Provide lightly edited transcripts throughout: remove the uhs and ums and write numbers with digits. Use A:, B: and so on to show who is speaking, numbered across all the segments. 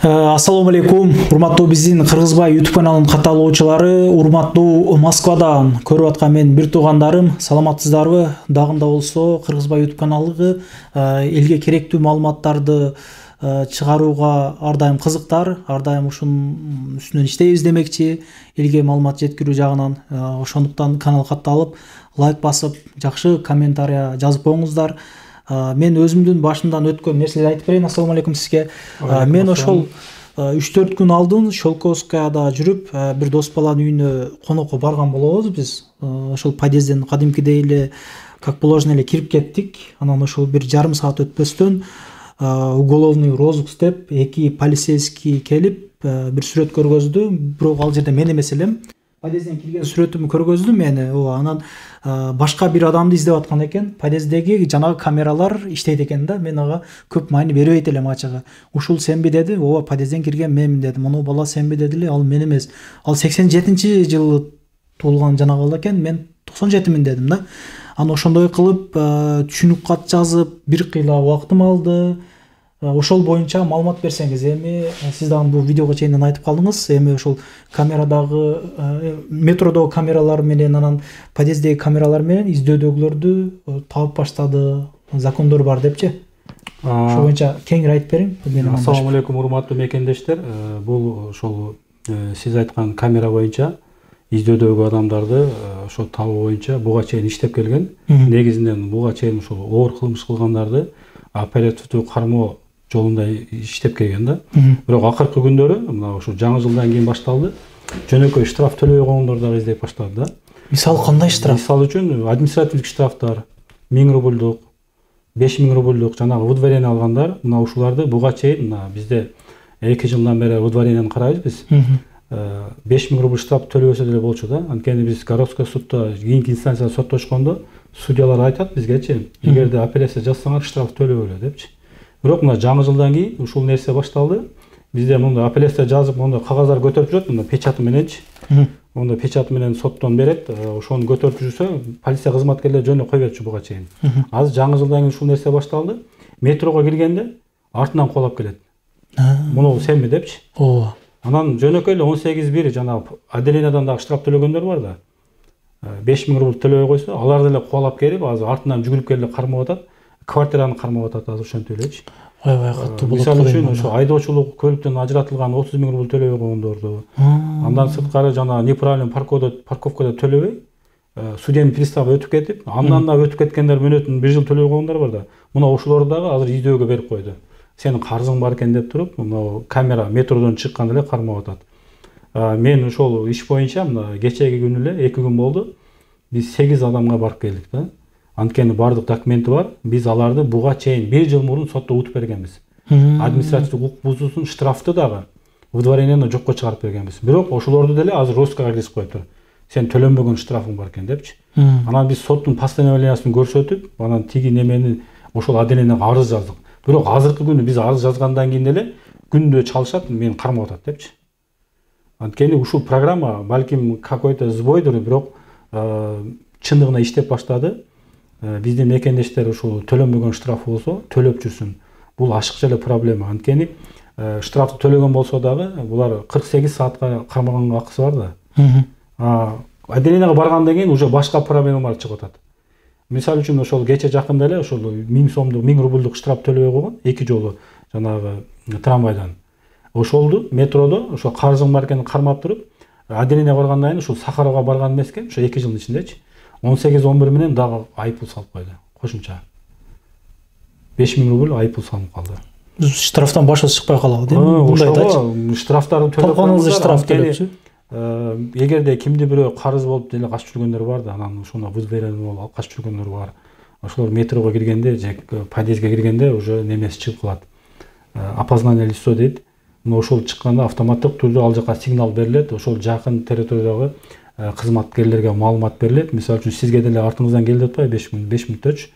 A: Ассаламу алейкум, урматтуу биздин Кыргызбай YouTube каналынын катталуучулары, урматтуу Москвадан көрүп аткан мен бир туугандарым, саламатсыздарбы? Дагында болсо Кыргызбай YouTube каналы элге керектүү маалыматтарды чыгарууга ар дайым кызыктар, ар дайым ушунун үстүнөн иштейбиз демекчи, элге маалымат жеткирүү жагынан. Ошондуктан канал катталып, лайк басып, жакшы комментарий жазып коюңуздар. Мен өзүмдүн башымдан өткөн нерселерди айтып берейин. Ассаламу алейкум сизге. Мен ошол 3-4 күн алдын Шолковскаяда жүрүп, бир дос баланын үйүнө конокко барган болобуз биз. Ошол подъезден кадимкидей эле как положено эле кирип кеттик. Анан ошол бир жарым саат өтпөстөн уголовный розыск деп эки полицейский келип бир сүрөт көргөздү. Бирок ал жерде мен эмес элем. Подъезден кирген сүрөтүмдү көргөздү мени. Анан башка бир адамды издеп аткан экен. Подъездеги жанагы камералар иштейт экен да. Мен ага көп маани бербейт элем ачыгы. Ушул сенби деди. Ооба, подъезден кирген менмин дедим. Муну бала сенби дедили. Ал мен эмес. Ал 87-жылы туулган жанагы бала экен. Мен 97-мин дедим да. Аны ошондой кылып түшүнүк кат жазып, бир кыйла убактым алды. Ошол боюнча маалымат берсеңиз. Эми сиз дагы бул видеого чейин айтып калдыңыз. Эми ошол камерадагы метродо камералар менен, анан подъездеги камералар менен издөдөгүлөрдү табып баштады. Закондор бар депчи. Ошол боюнча кеңири айтып бериң.
B: Ассаламу алейкум, урматтуу мекендештер. Бул ошол сиз айткан камера боюнча издөдөгү адамдарды ошол табуу боюнча буга чейин иштеп келген. Негизинен буга чейин ошол оор кылмыш кылгандарды оперативдүү кармоо жолунда иштеп келген да. Бирок акыркы күндөрү мына ошо жаңы жылдан кийин башталды. Жөнөкөй штраф төлөбөй койгондорду дагы издеп баштады да.
A: Мисалы кандай штраф?
B: Мисалы үчүн административдик штрафтар 1000 рубльдук, 5000 рубльдук жанагы выдворение алгандар, мына ушуларды буга чейин мына бизде 2 жылдан бери выдворениени карайбыз биз. 5000 рубль штраф төлөбөсө деле болчу да. Анткени биз городской судда кийинки инстанцияда соттошкондо судьялар айтат бизгечи, эгерде апелляция жазсаңар штраф төлөбөлө депчи. Бирок мына жаңы жылдан кийин ушул нерсе башталды. Бизде мында апелляция жазып, мында кагаздар көтөрүп жүрөт, мында печаты мененчи. Мында печаты менен соттон берет, ошону көтөрүп жүрсө, полиция кызматкерлери жөнүнө кой берчү буга чейин. Азыр жаңы жылдан кийин ушул нерсе башталды. Метрого киргенде артынан колап келет. Муну сенби депчи. Ооба. Анан жөнөкөй эле 18.1 жанагы отделениядан дагы штраф төлөгөндөр бар да. 5000 рубль төлөбөй койсо, алар деле кубалап келип, азыр артынан жүгүрүп келип кармап атат. Квартираны кармап атат азыр ошентип элечи.
A: Аябай катуу болот.
B: Мисалы үчүн ошо айдоочулук көлүктөн ажыратылган 30.000 рубль төлөбөй койгондорду. Андан сырткары жана неправильный парковкада төлөбөй, судебный приставга өтүп кетип, андан да өтүп кеткендер мөөнөтүн 1 жыл төлөбөй койгондор бар да. Мына ошолорду дагы азыр издөөгө берип койду. Сенин карызың бар экен деп туруп, мына камера метродон чыкканда эле кармап атат. Мен ошол иш боюнча мына кечеги күнү эле 2 күн болду. Биз 8 адамга барып келдик да. Анткени бардык документи бар. Биз аларды буга чейин 1 жыл мурун сотто утуп бергенбиз. Административдик укук бузуусун штрафты дагы выдворениени жокко чыгарып бергенбиз. Бирок ошолорду деле азыр розыскага киргизип коюптур. Сен төлөнбөгөн штрафың бар экен депчи. Анан биз соттун постановлениясын көрсөтүп, анан тиги немени ошол отделенияга арыз жаздык. Бирок азыркы күнү биз арыз жазгандан кийин эле күндө чалышат, мени кармап атат депчи. Анткени ушул программа балким какой-то сбойдур, бирок чындыгына иштеп баштады. Биздин мекендештер ушул төлөнбөгөн штраф болсо төлөп жүрсүн. Бул ашыкча эле проблема. Анткени штрафты төлөгөн болсо дагы булар 48 саатка кармаганга акысы бар да. Отделенияга баргандан кийин уже башка проблемалар чыгып атат. Мисалы үчүн ошол кече жакында эле ошол 1000 сомдук 1000 рубльдук штраф төлөбөй койгон 2 жолу жанагы трамвайдан. Ошолду метродо ошо карызың бар экенин кармап туруп, отделенияга баргандан кийин ушул Сахарова барган эмеске, ошо 2 жылдын ичиндечи 18-11 менен дагы айыппул салып койду. Кошумча 5000 рубль айыппул салынып калды.
A: Штрафтан башыбыз чыкпай калабы дейм.
B: Мындай айтачы. Штрафтарды төлөп
A: койгонуңузда штраф төлөпчү.
B: Эгерде кимди бирөө карыз болуп деле качып жүргөндөр бар да, анан ошону выдворение болуп алып качып жүргөндөр бар. Ошолор метрого киргенде же подъездге киргенде уже немеси чыгып калат. Опознание лицо дейт. Мына ошол чыкканда автоматтык түрдө ал жака сигнал берилет. Ошол жакын территориядагы кызматкерлерге маалымат берилет. Мисалы үчүн сизге деле артыңыздан келди атпайбы 5 мүнөттөчү.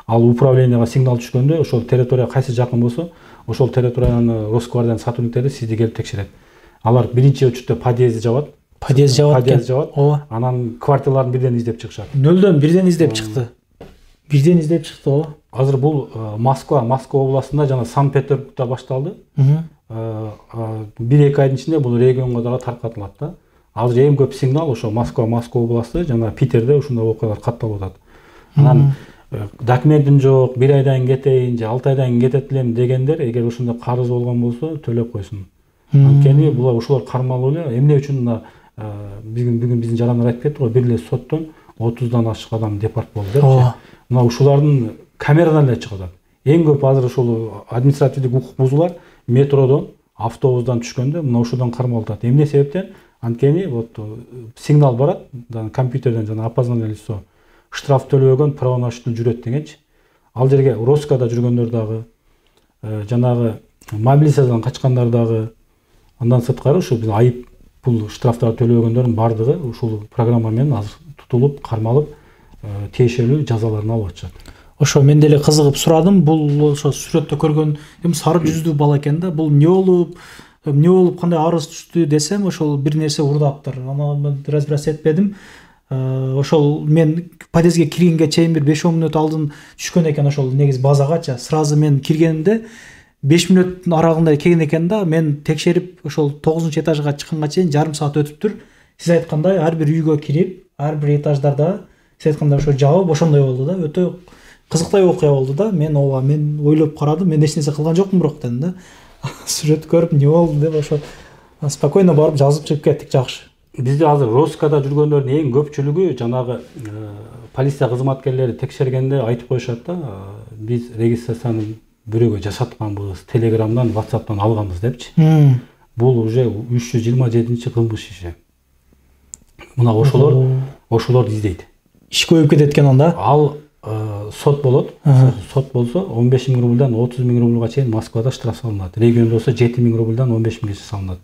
B: Ал управленияга сигнал түшкөндө ошол территория кайсы жакын болсо, ошол территорияны Росквардиянын сотрудниктери сизди келип текшерет. Алар биринчи очередде подъездди жабат.
A: Подъезд жабат.
B: Ооба. Анан квартираларын бирден издеп чыгышат.
A: Нөлдөн бирден издеп чыкты. Ооба.
B: Азыр бул Москва областында жана Санкт-Петербургда башталды. 1-2 айдын ичинде бул регионго дагы таркатылат да. Азыр эң көп сигнал ошо Москва областы жана Питерде ушундай окуялар катталып атат. Анан документим жок, 1 айдан кетейин же 6 айдан кетет элем дегендер эгер ушундай карыз болгон болсо төлөп койсун. Анткени булар ушулар кармалуу эле. Эмне үчүн мына бүгүн биздин жарандар айтып кетти го, бир эле соттон 30дан ашык адам депорт болду депчи. Мына ушулардын камерадан эле чыгып атат. Эң көп азыр ушул административдик укук бузуулар метродон, автобустан түшкөндө мына ушудан кармалып атат. Эмне себептен? Анткени вот сигнал барат, компьютерден жана опознанное лицо штраф төлөбөгөн правонарушитель жүрөт дегенчи. Ал жерге Роскада жүргөндөр дагы, жанагы мобилизациядан качкандар дагы, андан сырткары ушу биз айып бул штрафтарды төлөбөгөндөрдүн бардыгы ушул программа менен азыр тутулуп, кармалып, тиешелүү жазаларын алып атышат.
A: Ошо мен деле кызыгып сурадым. Бул ошо сүрөттө көргөн сары жүздүү бала экен да. Бул эмне болуп кандай арыз түштү десем, ошол бир нерсе урдаптыр. Аны разбираться этпедим. Ошол мен подъездге киргенге чейин бир 5-10 мүнөт алдын түшкөн экен ошол негиз базагача. Сразу мен киргенимде 5 мүнөттүн аралыгында келген экен да. Мен текшерип ошол 9-этажга чыкканга чейин жарым саат өтүптүр. Сиз айткандай ар бир үйгө кирип, ар бир этаждарда сиз айткандай ошо жабып ошондой болду да. Өтө кызыктай окуя болду да. Мен ойлоп карадым. Мен эч нерсе кылган жокмун бирок дедим да. Сүрөт көрүп эмне болду деп ошо спокойно барып жазып чыгып кеттик. Жакшы.
B: Бизде азыр Роскада жүргөндөрдүн эң көпчүлүгү жанагы полиция кызматкерлери текшергенде айтып коюшат да, биз регистрацияны бирөөгө жасатканбыз, Телеграмдан, WhatsApp'тан алганбыз депчи. Бул уже 327-чи кылмыш иши. Мына ошолорду издейт. Иш
A: көбөйүп кетет экен анда.
B: Ал сот болот. Сот болсо 15 000 рубльдан 30 000 рубльга чейин Москвада штраф салынат. Региондо болсо 7 000 рубльдан 15 000 салынат.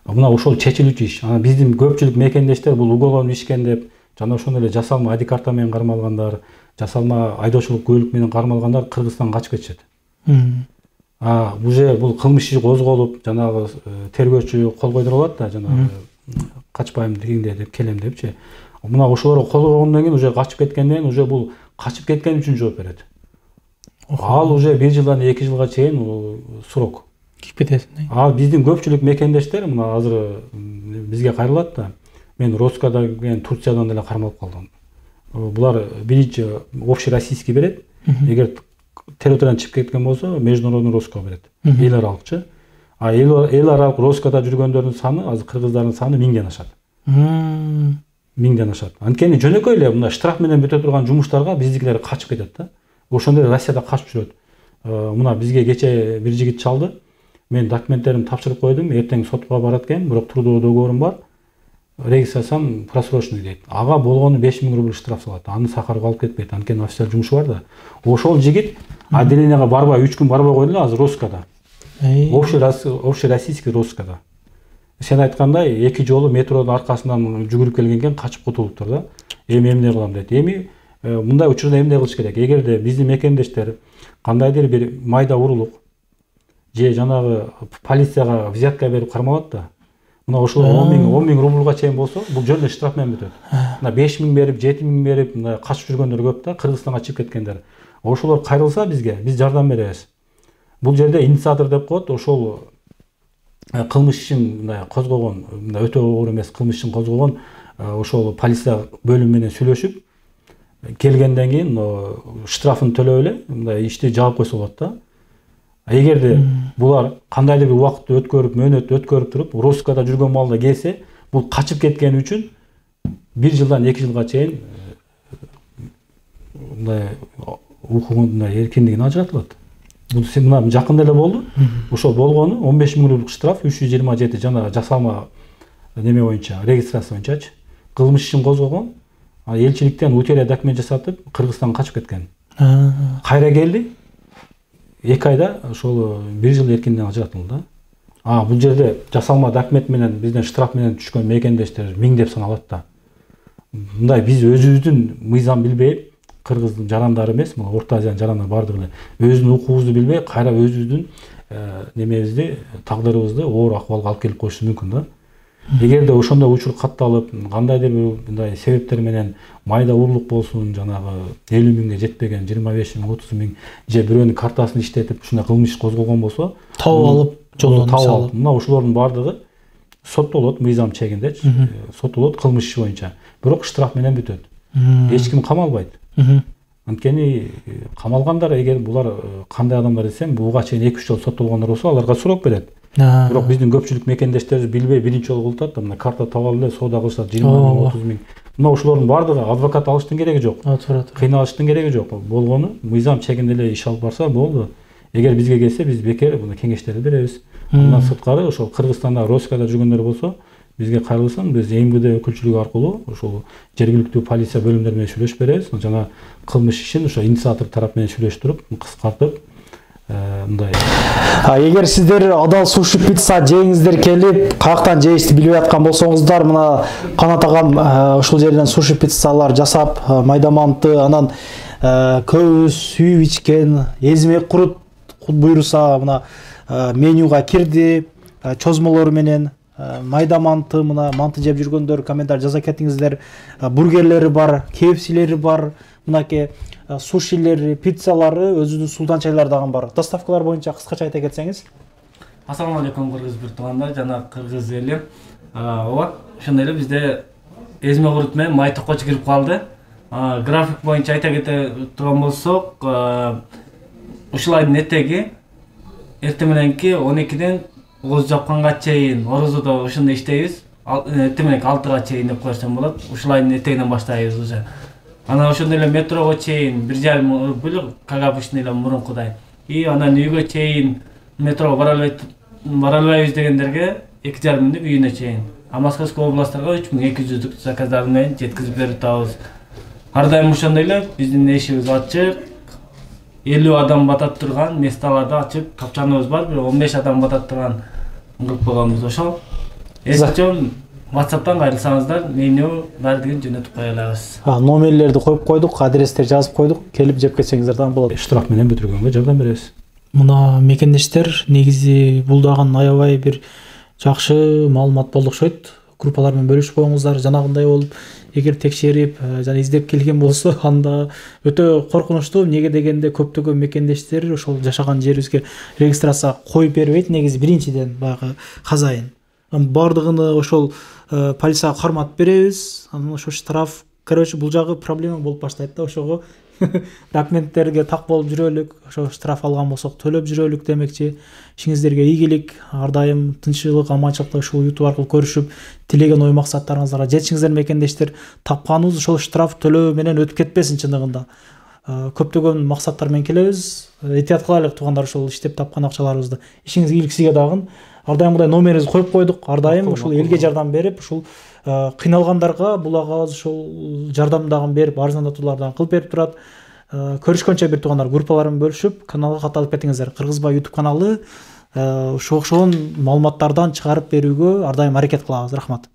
B: Мына ошол чечилүүчү иш. Анан биздин көпчүлүк мекендештер бул уголовный ишкен деп, жана ошондой эле жасалма ID карта менен кармалгандар, жасалма айдоочулук көлүк менен кармалгандар Кыргызстанга качып кетишет. Уже бул кылмыш иши козголуп, жанагы тергөөчү кол койдуруп алат да, жанагы качпайм дегенде деп келем депчи. Мына ошолорго кол койгондон кийин уже качып кеткенден уже бул качып кеткен үчүн жооп берет. Ал уже 1 жылдан 2 жылга чейин срок
A: кирип кетет.
B: Ал биздин көпчүлүк мекендештер мына азыр бизге кайрылат да. Мен Роскада келген Турциядан деле кармалып калдым. Булар биринчи общероссийский берет. Эгер территориядан чыгып кеткен болсо международный Роска берет. Эл аралыкчы. Эл аралык Роскада жүргөндөрдүн саны азыр кыргыздардын саны 1000ден ашат. 1000ден ашат. Анткени жөнөкөй эле мына штраф менен бүтө турган жумуштарга биздикилер качып кетет да. Ошондой Россияда качып жүрөт. Мына бизге кече бир жигит чалды. Мен документтеримди тапшырып койдум. Эртең сотко барат экен, бирок трудовой договорум бар. Регистрациям просрочный дейт. Ага болгону 5 000 рубль штраф салат. Аны Сахарга алып кетпейт. Анткени официал жумушу бар да. Ошол жигит отделенияга барбай 3 күн барбай койду азыр Роскада. Общероссийский Роскада. Сен айткандай 2 жолу метродун аркасынан жүгүрүп келген экен, качып кутулуптур да. Эмне кылам дейт. Мындай учурда эмне кылыш керек? Эгерде биздин мекендештер кандайдыр бир майда урулук же жанагы полицияга взятка берип кармалат да. Мына ошол 10 000 рубльга чейин болсо, бул жөн эле штраф менен бүтөт. Мына 5 000 берип, 7 000 берип, мына качып жүргөндөр көп да, Кыргызстанга чыгып кеткендер. Ошолор кайрылса бизге, биз жардам беребиз. Бул жерде инициатор деп коет, ошол кылмыш ишин мындай козгогон, мындай өтө оор эмес кылмыш ишин козгогон ошол полиция бөлүмү менен сүйлөшүп келгенден кийин штрафын төлөп эле мындай ишти жаап койсо болот да. Эгерде булар кандайдыр бир убакытты өткөрүп, мөөнөттү өткөрүп туруп, Роскада жүргөн маалда келсе, бул качып кеткени үчүн 1 жылдан 2 жылга чейин мындай укугун эркиндигин ажыратылат. Бул мына жакында эле болду. Ошол болгону 15 000 рубль штраф, 327 жана жасалма неме боюнча, регистрация боюнчачы. Кылмыш ишин козгогон, элчиликтен утерия документ жасатып, Кыргызстанга качып кеткен. Кайра келди. 2 айда ошол 1 жыл эркиндигин ажыратылды да. Бул жерде жасалма документ менен бизден штраф менен түшкөн мекендештер 1000 деп саналат да. Мындай биз өзүбүздүн мыйзам билбей, Кыргыздын жарандары эмес, мына Орто Азиянын жарандары бардыгы эле өзүнүн укугубузду билбей, кайра өзүбүздүн немебизди, тагдырыбызды оор акыбалга алып келип коюшу мүмкүн да. Эгерде ошондой учур катталып, кандайдыр бир мындай себептер менен майда урлук болсун, жанагы 50 000ге жетпеген 25 000, 30 000 же бирөөнүн картасын иштетип ушундай кылмыш козголгон болсо,
A: табып алып жолдон мисалы.
B: Мына ушулардын баардыгы соттолот мыйзам чегинде, соттолот кылмыш иши боюнча. Бирок штраф менен бүтөт. Эч ким камалбайт. Анткени камалгандар, эгер булар кандай адамдар десем, буга чейин 2-3 жол соттолгондор болсо, аларга сурок берет. Бирок биздин көпчүлүк мекендештерибиз билбей биринчи жолу кылып атат. Мына карта таап алып эле соода кылышат 20 миң, 30 миң. Мына ушулардын баардыгы адвокат алыштын кереги жок. Кыйналыштын кереги жок. Болгону мыйзам чегинде эле иш алып барса болду. Эгер бизге келсе, биз бекер муну кеңештерди беребиз. Андан сырткары ошол Кыргызстанда, Россияда жүргөндөр болсо, бизге кайрылсын, биз МВД өкүлчүлүгү аркылуу ошол жергиликтүү полиция бөлүмдөрү менен сүйлөшүп беребиз. Жана кылмыш ишин ошо инициатор тарап менен сүйлөштүрүп, кыскартып мындай.
A: Эгер сиздер адал суши пицца жеңиздер келип, каяктан жейишти билбей аткан болсоңуздар, мына Канат агам ушул жерден суши пиццалар жасап, майда манты, анан көбүс сүйүп ичкен, эзмек курут буйруса, мына менюга кирди, чозмолору менен майда манты, мына манты жеп жүргөндөр комментарий жаза кетиңиздер. Бургерлери бар, KFC-лери бар, мынаке сушилери, пиццалары, өзүнүн султан чайлары дагы бар. Доставкалар боюнча кыскача айта кетсеңиз.
C: Ассаламу алейкум кыргыз биртугандар жана кыргыз эли. Ооба, ошондой эле бизде эзме курут менен май токочу кирип калды. График боюнча айта кете турган болсок, ушул айдын этеги эртең мененки 12ден оозу жапканга чейин орозодо ошондой иштейбиз. Эртең мененки 6га чейин деп койсом болот. Ушул айдын этегинен баштайбыз уже. Анан ошондой эле метрого чейин 1,5 бөлүк кагабычный эле мурункудай. И анан үйгө чейин метро бара албайбыз дегендерге 2,5 мүнөт үйүнө чейин. Москвский областтарга 3200 заказдар менен жеткизип берип атабыз. Ар дайым ошондой эле биздин эшигибиз ачык. 50 адам батат турган месталарда ачык тапчаныбыз бар, бир 15 адам батат турган кылып койгонбуз ошол. Эсчон WhatsApp'тан кайрылсаңыздар, меню бардыгын жөнөтүп кое алабыз.
A: Номерлерди коюп койдук, адрестер жазып койдук, келип жеп кетсеңиздер дагы болот.
B: Штраф менен бүтүргөнгө жардам беребиз.
A: Мына мекендештер негизи бул дагы аябай бир жакшы маалымат болду окшойт. Группалар менен бөлүшүп коюңуздар, жанагындай болуп, эгер текшерип, жана издеп келген болсо, анда өтө коркунучтуу. Неге дегенде көптөгөн мекендештер ошол жашаган жерибизге регистрация коюп бербейт, негизи биринчиден баягы казайын. Бардыгыны ошол полицияга карматып беребиз. Анан ошо штраф, короче, бул жагы проблема болуп баштайт да. Ошого документтерге так болуп жүрөлүк, ошо штраф алган болсок төлөп жүрөлүк демекчи. Ишиңиздерге ийгилик, ар дайым тынччылык, аманчылыкта ушул YouTube аркылуу көрүшүп, тилеген ой максаттарыңыздарга жетишиңиздер мекендештер. Тапканыбыз ошол штраф төлөө менен өтүп кетпесин чындыгында. Көптөгөн максаттар менен келебиз. Этият кылайлык туугандар, ошол иштеп тапкан акчаларыбызды. Ишиңиз ийгилик сизге дагы. Ар дайым мындай номерибизди коюп койдук. Ар дайым ушул элге жардам берип, ушул кыйналгандарга булагабыз ушул жардам дагы берип, арзандатуулардан кылып берип турат. Көрүшкөнчө бир туугандар, группаларын бөлүшүп, каналга катталып кетиңиздер. Кыргызбай YouTube каналы ошол маалыматтардан чыгарып берүүгө ар дайым аракет кылабыз. Рахмат.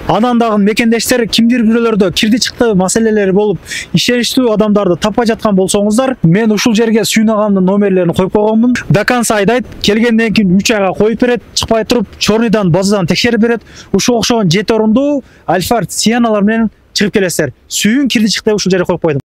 A: Анан дагы мекендештер кимдир бирөөлөрдө кирди чыкты маселелери болуп, ишеничтүү адамдарды таппай жаткан болсоңуздар, мен ушул жерге Сүйүн агамдын номерлерин коюп койгонмун. До конца айдайт, келгенден кийин 3 айга коюп берет, чыкпай туруп, чорныйдан базадан текшерип берет. Ушул окшогон 7 орундуу Альфард Сианалар менен чыгып келесиздер. Сүйүн кирди чыкты ушул жерге коюп койдум.